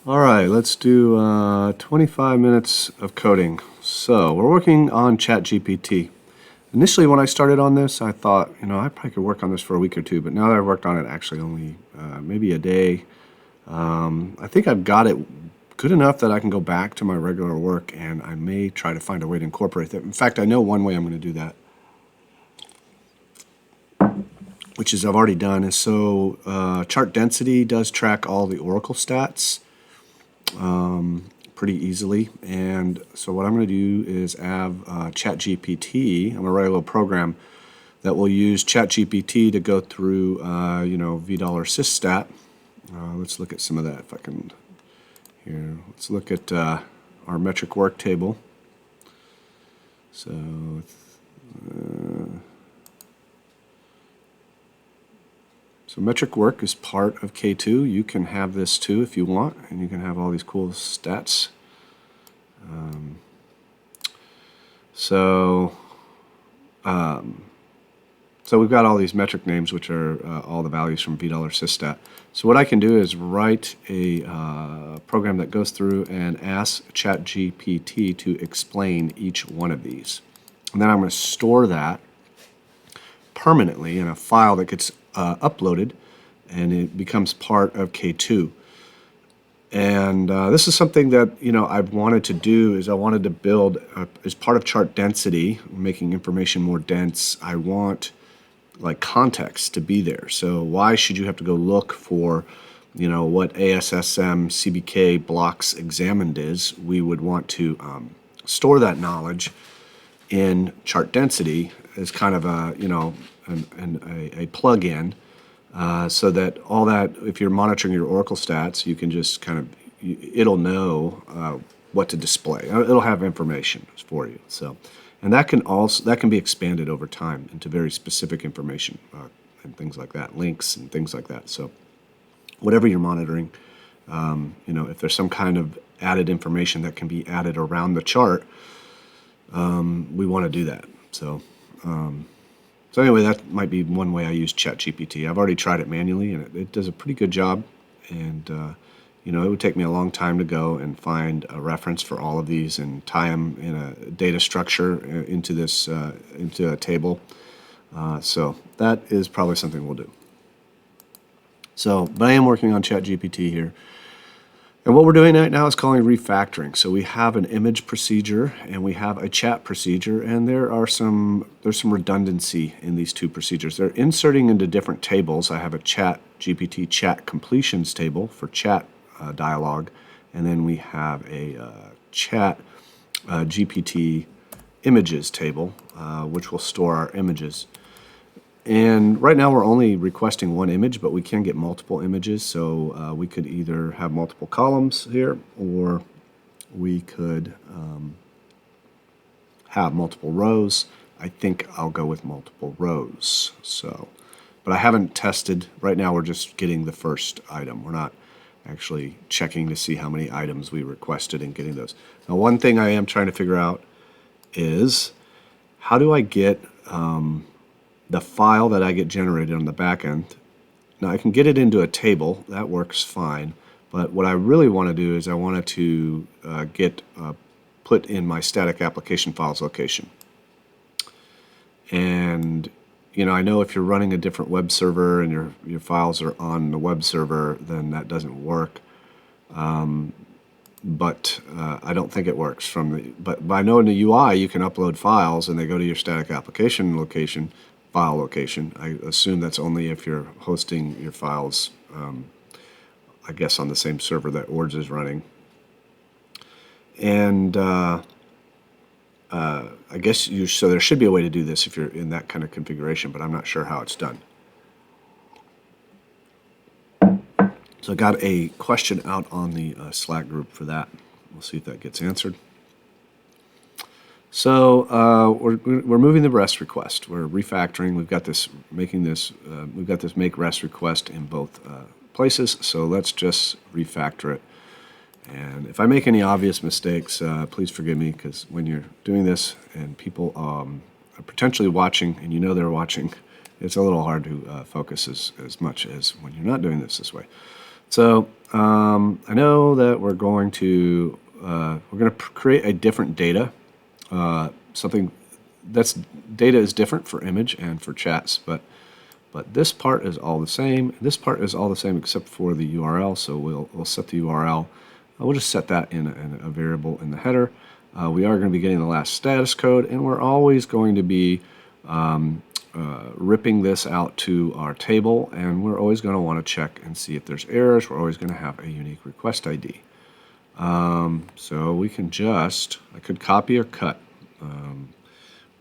All right, let's do 25 minutes of coding. So we're working on ChatGPT. Initially, when I started on this, I thought, I probably could work on this for a week or two, but now that I've worked on it actually only maybe a day, I think I've got it good enough that I can go back to my regular work, and I may try to find a way to incorporate that. In fact, I know one way I'm going to do that, which is I've already done, is chart density does track all the Oracle stats pretty easily. And so what I'm going to do is have ChatGPT. I'm going to write a little program that will use ChatGPT to go through, $systat. Let's look at some of that if I can. Here, let's look at our metric work table. So metric work is part of K2. You can have this too if you want, and you can have all these cool stats. So we've got all these metric names, which are all the values from $systat. So what I can do is write a program that goes through and asks ChatGPT to explain each one of these. And then I'm going to store that permanently in a file that gets uploaded, and it becomes part of K2. And this is something that I've wanted to do. Is I wanted to build as part of chart density, making information more dense. I want like context to be there. So why should you have to go look for what ASSM CBK blocks examined is? We would want to store that knowledge in chart density as kind of a plug-in, so that all that, if you're monitoring your Oracle stats, you can just it'll know what to display. It'll have information for you. So, and that can be expanded over time into very specific information and things like that, links and things like that. So, whatever you're monitoring, if there's some kind of added information that can be added around the chart, we want to do that. So anyway, that might be one way I use ChatGPT. I've already tried it manually, and it does a pretty good job. And it would take me a long time to go and find a reference for all of these and tie them in a data structure into a table. So that is probably something we'll do. So, but I am working on ChatGPT here. And what we're doing right now is calling refactoring. So we have an image procedure and we have a chat procedure, and there's some redundancy in these two procedures. They're inserting into different tables. I have a ChatGPT chat completions table for chat dialogue, and then we have a chat GPT images table, which will store our images. And right now we're only requesting one image, but we can get multiple images. So we could either have multiple columns here, or we could have multiple rows. I think I'll go with multiple rows. So, but I haven't tested. Right now we're just getting the first item. We're not actually checking to see how many items we requested and getting those. Now, one thing I am trying to figure out is how do I get the file that I get generated on the back end. Now I can get it into a table, that works fine, but what I really want to do is I wanted to put in my static application files location. And I know if you're running a different web server and your files are on the web server, then that doesn't work. But I don't think it works but I know in the UI you can upload files and they go to your static application location, file location. I assume that's only if you're hosting your files, I guess, on the same server that Ords is running. And I guess so there should be a way to do this if you're in that kind of configuration, but I'm not sure how it's done. So I got a question out on the Slack group for that. We'll see if that gets answered. So we're moving the REST request. We're refactoring. We've got this make REST request in both places. So let's just refactor it. And if I make any obvious mistakes, please forgive me, because when you're doing this and people are potentially watching and they're watching, it's a little hard to focus as much as when you're not doing this way. So I know that we're going to create a different data, something that's data is different for image and for chats, but this part is all the same. This part is all the same except for the URL. So we'll set the URL. We'll just set that in a variable in the header. We are going to be getting the last status code, and we're always going to be ripping this out to our table, and we're always going to want to check and see if there's errors. We're always going to have a unique request ID. So we can I could copy or cut.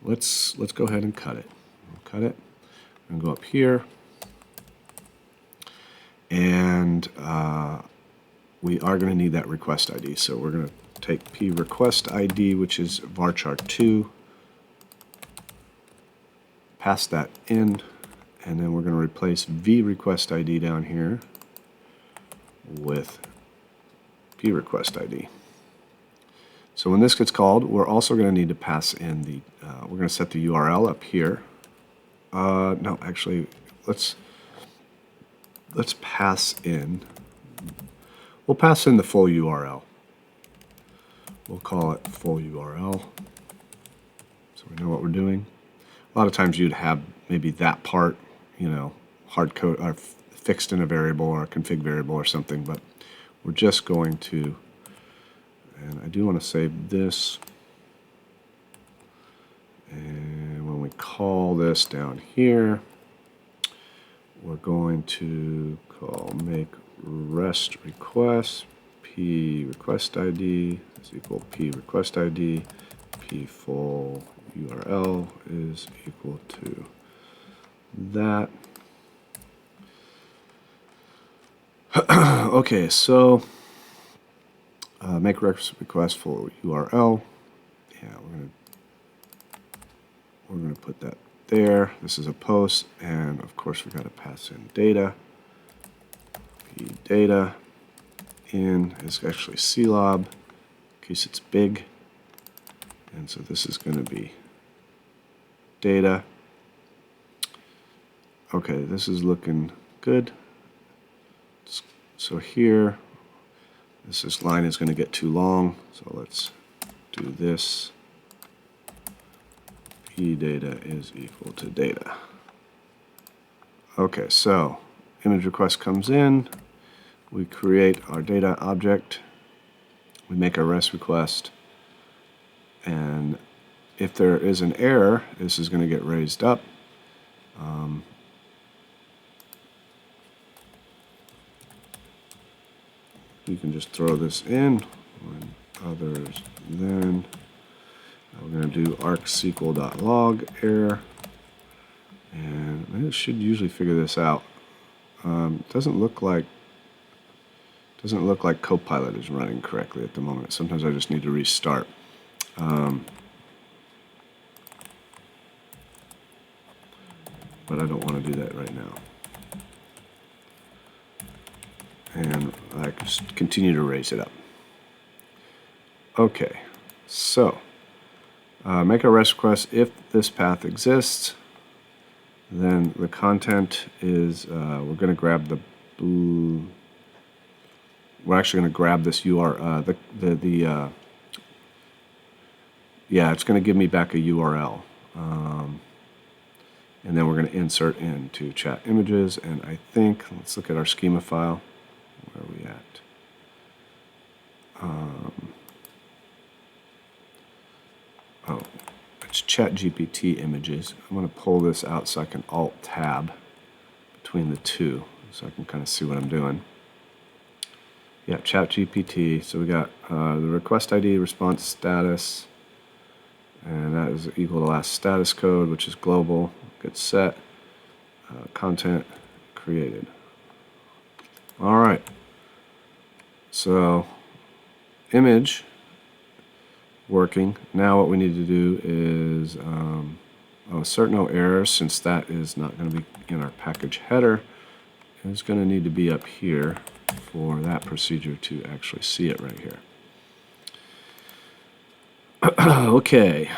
Let's go ahead and cut it. We'll cut it and go up here, and we are going to need that request ID. So we're going to take p request ID, which is varchar2, pass that in, and then we're going to replace v request ID down here with p request ID. So when this gets called, we're also going to need to pass in the, we're going to set the URL up here. No, actually, let's pass in, we'll pass in the full URL. We'll call it full URL, so we know what we're doing. A lot of times you'd have maybe that part, hard code or fixed in a variable or a config variable or something, but we're just going to, and I do want to save this, and when we call this down here, we're going to call make rest request, p request ID is equal p request ID, p full URL is equal to that. Okay, so make request full URL. Yeah, we're gonna put that there. This is a post, and of course we've got to pass in data. P data in is actually clob in case it's big, and so this is going to be data. Okay, this is looking good. So here, this line is going to get too long, so let's do this. P data is equal to data. Okay, so image request comes in, we create our data object, we make a REST request, and if there is an error, this is going to get raised up. You can just throw this in when others then. We're going to do arcsql.log error, and it should usually figure this out. Doesn't look like Copilot is running correctly at the moment. Sometimes I just need to restart. But I don't want to do that right now. And I just continue to raise it up. Okay, so make a REST request. If this path exists, then the content is, we're going to grab the blue, we're actually going to grab this URL, yeah, it's going to give me back a URL. And then we're going to insert into chat images, and I think, let's look at our schema file. Where are we at? Oh, it's ChatGPT images. I'm going to pull this out so I can Alt-Tab between the two, so I can kind of see what I'm doing. Yeah, ChatGPT. So we got the request ID, response status, and that is equal to last status code, which is global. Get set, content created. All right. So image working. Now what we need to do is assert no errors, since that is not going to be in our package header. It's going to need to be up here for that procedure to actually see it right here. Okay.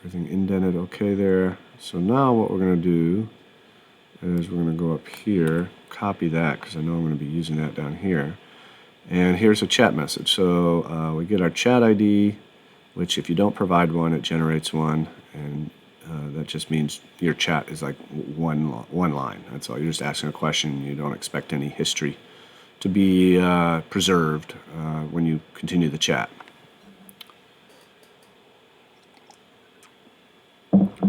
Everything indented okay there. So now what we're going to do is we're going to go up here, copy that because I know I'm going to be using that down here. And here's a chat message. So we get our chat ID, which if you don't provide one, it generates one. And that just means your chat is like one line. That's all. You're just asking a question. You don't expect any history to be preserved when you continue the chat.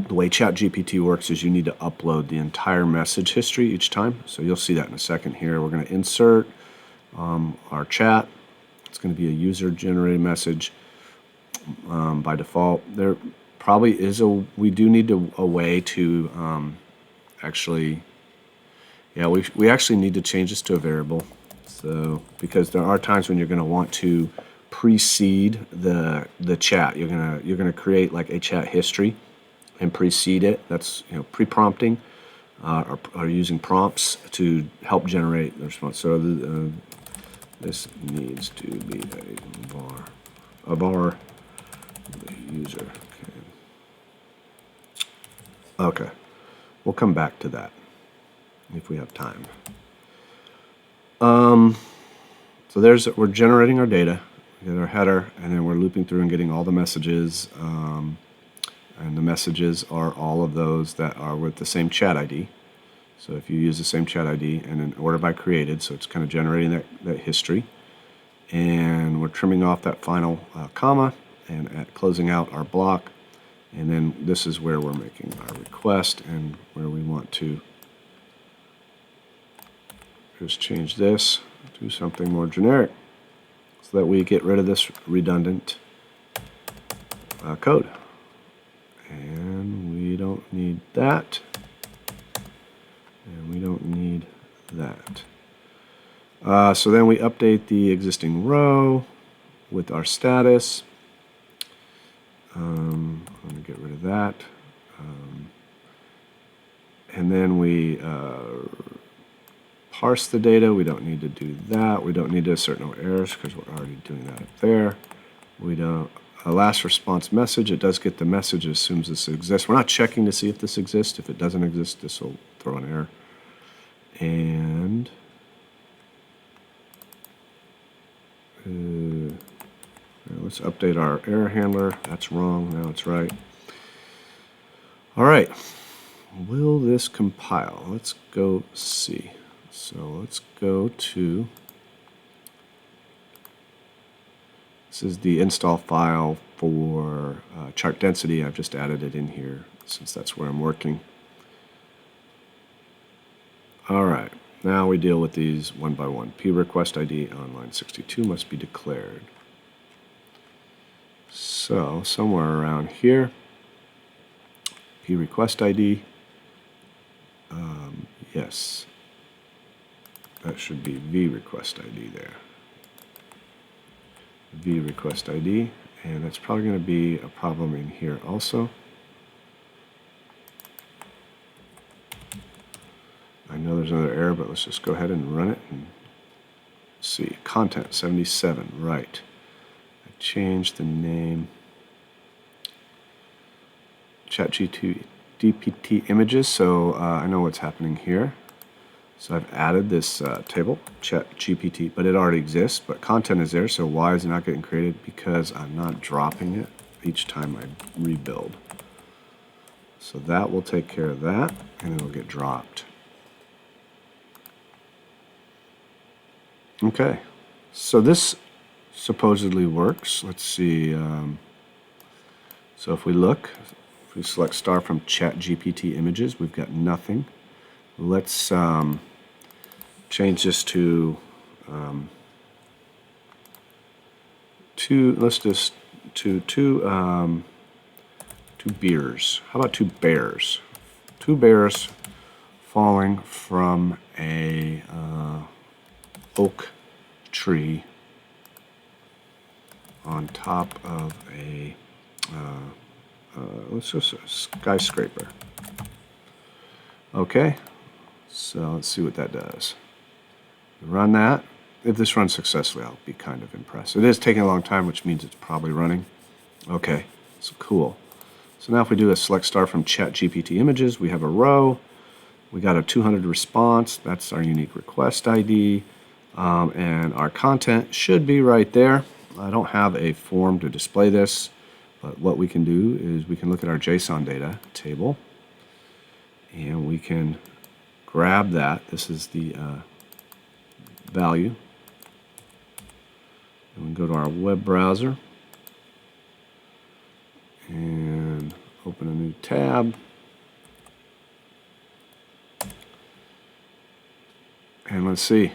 The way ChatGPT works is you need to upload the entire message history each time. So you'll see that in a second here. We're going to insert our chat. It's going to be a user-generated message by default. There probably is we do need a way to actually, yeah, we actually need to change this to a variable. So because there are times when you're going to want to precede the chat. You're gonna create like a chat history and precede it. That's pre-prompting or using prompts to help generate the response. So this needs to be a var the user. Okay, we'll come back to that if we have time. So we're generating our data, we get our header, and then we're looping through and getting all the messages. And the messages are all of those that are with the same chat ID. So if you use the same chat ID and in order by created, so it's kind of generating that history. And we're trimming off that final comma and closing out our block. And then this is where we're making our request and where we want to just change this to something more generic so that we get rid of this redundant code. And we don't need that. And we don't need that. So then we update the existing row with our status. Let me get rid of that. And then we parse the data. We don't need to do that. We don't need to assert no errors because we're already doing that up there. We don't. A last response message, it does get the message, it assumes this exists. We're not checking to see if this exists. If it doesn't exist, this will throw an error. And let's update our error handler. That's wrong, now it's right. All right, will this compile? Let's go see. So let's go to, this is the install file for chart density. I've just added it in here since that's where I'm working. All right, now we deal with these one by one. P request ID on line 62 must be declared. So somewhere around here, P request ID, yes, that should be V request ID there. V request ID, and that's probably going to be a problem in here also. I know there's another error, but let's just go ahead and run it and see. Content 77, right. I changed the name. ChatGPT images, so I know what's happening here. So I've added this table, ChatGPT, but it already exists, but content is there, so why is it not getting created? Because I'm not dropping it each time I rebuild. So that will take care of that, and it'll get dropped. Okay, so this supposedly works. Let's see. So if we look, if we select star from ChatGPT images, we've got nothing. Let's change this to two bears. How about two bears? Two bears falling from a oak tree on top of a let's just a skyscraper. Okay, so let's see what that does. Run that. If this runs successfully, I'll be kind of impressed. It is taking a long time, which means it's probably running. Okay, so cool. So now if we do a select star from ChatGPT images, we have a row. We got a 200 response. That's our unique request ID. And our content should be right there. I don't have a form to display this, but what we can do is we can look at our JSON data table, and we can grab that. This is the value. And we go to our web browser and open a new tab. And let's see.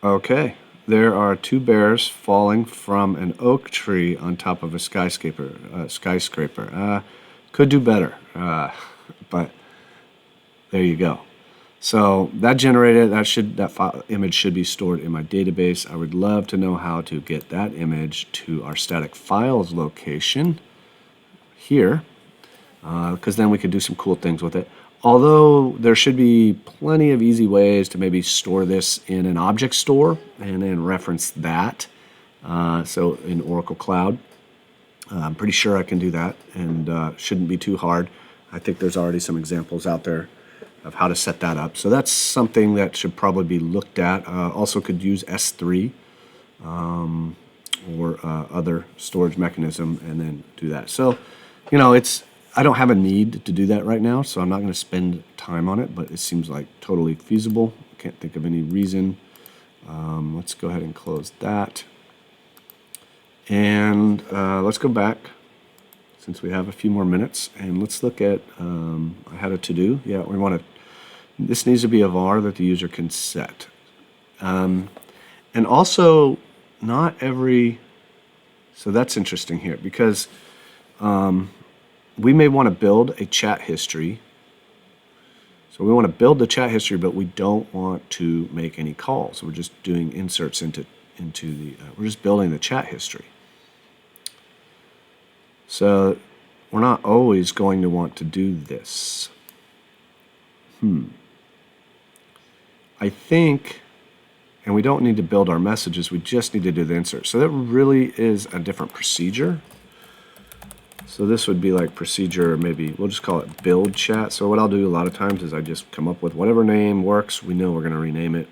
Okay, there are two bears falling from an oak tree on top of a skyscraper. Could do better, but there you go. So that generated, that image should be stored in my database. I would love to know how to get that image to our static files location here, because then we could do some cool things with it. Although there should be plenty of easy ways to maybe store this in an object store and then reference that. So in Oracle Cloud, I'm pretty sure I can do that, and shouldn't be too hard. I think there's already some examples out there of how to set that up. So that's something that should probably be looked at. Also could use S3 or other storage mechanism and then do that. So, I don't have a need to do that right now, so I'm not going to spend time on it, but it seems like totally feasible. Can't think of any reason. Let's go ahead and close that. And let's go back, since we have a few more minutes, and let's look at, I had a to-do. Yeah, this needs to be a var that the user can set. And also, not every, so that's interesting here, because we may want to build a chat history. So we want to build the chat history, but we don't want to make any calls. We're just doing inserts into the, we're just building the chat history. So we're not always going to want to do this. I think, and we don't need to build our messages, we just need to do the insert. So that really is a different procedure. So this would be like procedure, maybe we'll just call it build chat. So what I'll do a lot of times is I just come up with whatever name works. We know we're going to rename it,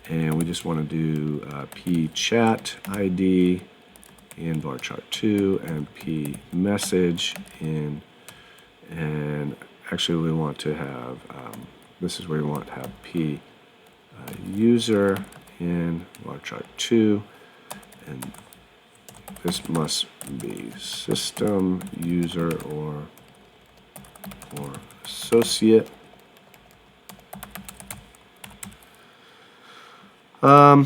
and we just want to do p chat ID in varchar2 and p message in, and actually we want to have, this is where we want to have p user in varchar2, and this must be system user or associate. And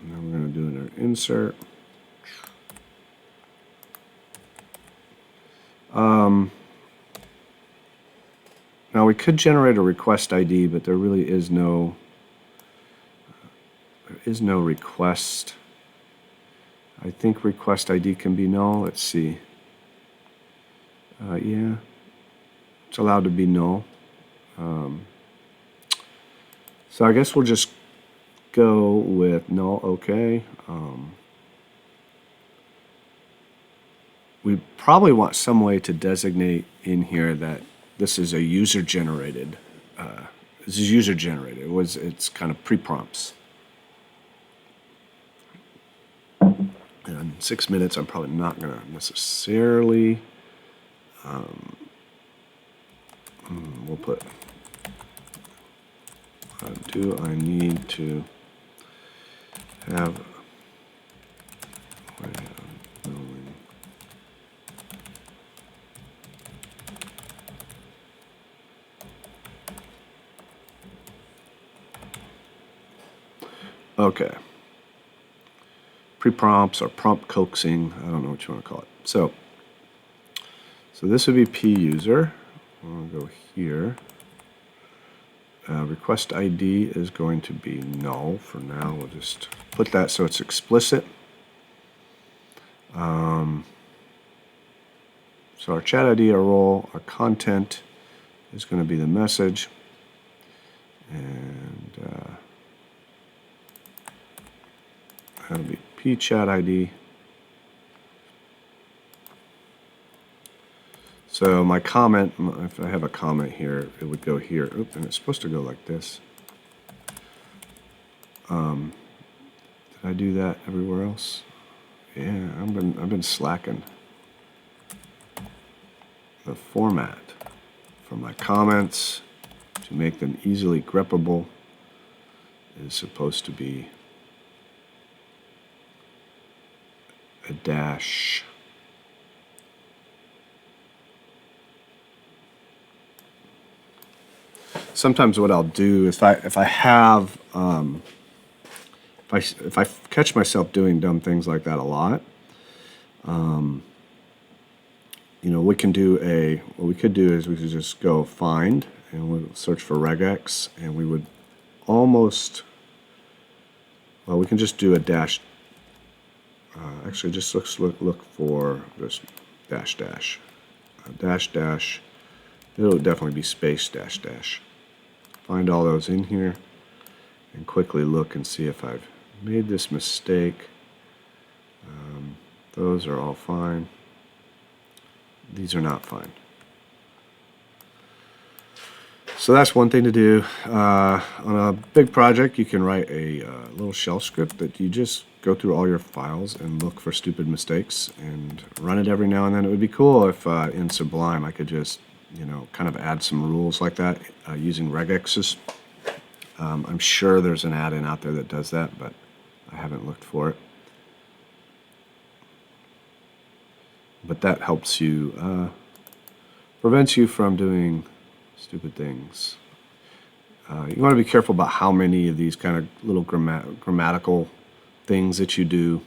then we're going to do an insert. Now we could generate a request ID, but there really is no request. I think request ID can be null. Let's see. Yeah, it's allowed to be null. So I guess we'll just go with null. Okay. We probably want some way to designate in here that this is a user generated. This is user generated. It's kind of pre-prompts. In 6 minutes, I'm probably not going to necessarily. We'll put. Do I need to have? Okay. Pre-prompts or prompt coaxing, I don't know what you want to call it. So this would be p user. I'll go here. Request ID is going to be null for now. We'll just put that so it's explicit. So our chat ID, our role, our content is going to be the message, and that'll be pchat ID. So my comment, if I have a comment here, it would go here. Oop, and it's supposed to go like this. Did I do that everywhere else? Yeah, I've been slacking. The format for my comments to make them easily greppable is supposed to be a dash. Sometimes what I'll do is if I have if I catch myself doing dumb things like that a lot, you know, what we could do is we could just go find and we'll search for regex, and we would almost, well, we can just do a dash. Actually, just look for this dash dash, dash dash. It'll definitely be space dash dash. Find all those in here and quickly look and see if I've made this mistake. Those are all fine. These are not fine. So that's one thing to do. On a big project, you can write a little shell script that you just go through all your files and look for stupid mistakes and run it every now and then. It would be cool if in Sublime I could just, you know, kind of add some rules like that using regexes. I'm sure there's an add-in out there that does that, but I haven't looked for it. But that helps you, prevents you from doing stupid things. You want to be careful about how many of these kind of little grammatical things that you do,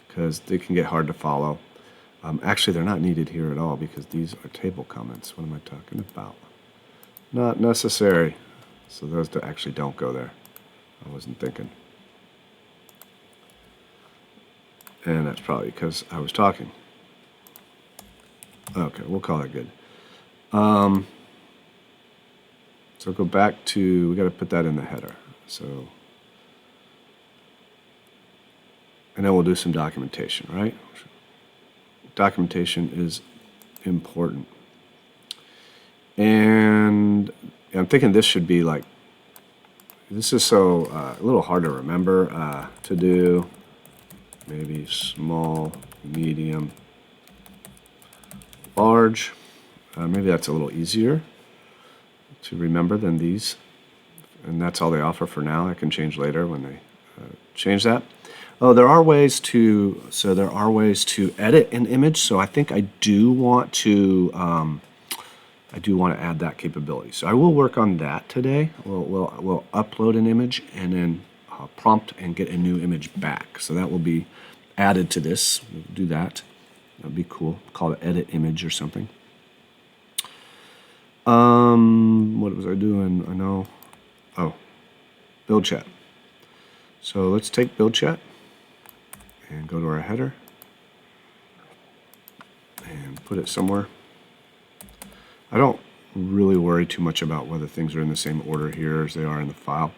because they can get hard to follow. Actually, they're not needed here at all because these are table comments. What am I talking about? Not necessary. So those actually don't go there. I wasn't thinking. And that's probably because I was talking. Okay, we'll call it good. So go back to, we got to put that in the header. So, and then we'll do some documentation, right? Documentation is important. And I'm thinking this should be like, this is so a little hard to remember to do. Maybe small, medium, large. Maybe that's a little easier to remember than these. And that's all they offer for now. I can change later when they change that. Oh, there are ways to edit an image. So I think I do want to add that capability. So I will work on that today. We'll upload an image and then prompt and get a new image back. So that will be added to this. We'll do that. That'd be cool. Call it edit image or something. What was I doing? I know. Oh, build chat. So let's take build chat and go to our header and put it somewhere. I don't really worry too much about whether things are in the same order here as they are in the file.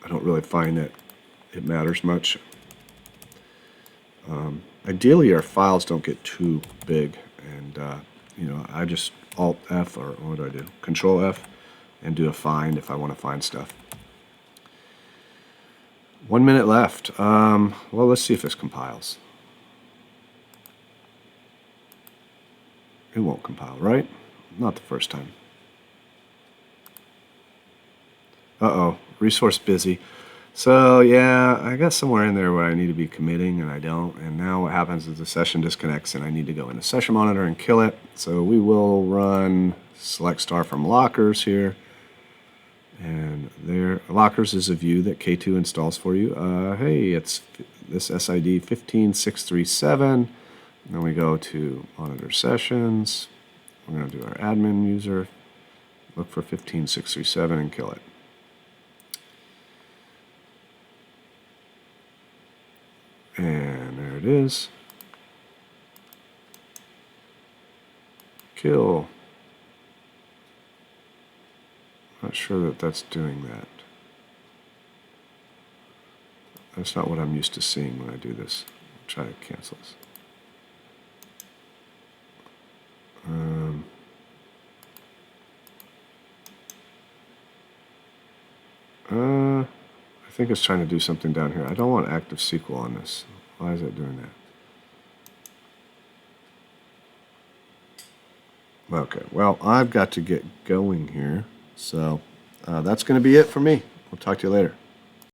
I don't really find that it matters much. Ideally, our files don't get too big, and you know, I just Alt F, or what do I do? Control F, and do a find if I want to find stuff. 1 minute left. Well, let's see if this compiles. It won't compile, right? Not the first time. Uh-oh, resource busy. So yeah, I got somewhere in there where I need to be committing and I don't. And now what happens is the session disconnects and I need to go into session monitor and kill it. So we will run select star from lockers here. And there, lockers is a view that K2 installs for you. Hey, it's this SID 15637. And then we go to monitor sessions. We're going to do our admin user. Look for 15637 and kill it. And there it is. Kill. Not sure that that's doing that. That's not what I'm used to seeing when I do this. I'll try to cancel this. I think it's trying to do something down here. I don't want active SQL on this. Why is it doing that? Okay, well, I've got to get going here. So that's going to be it for me. We'll talk to you later.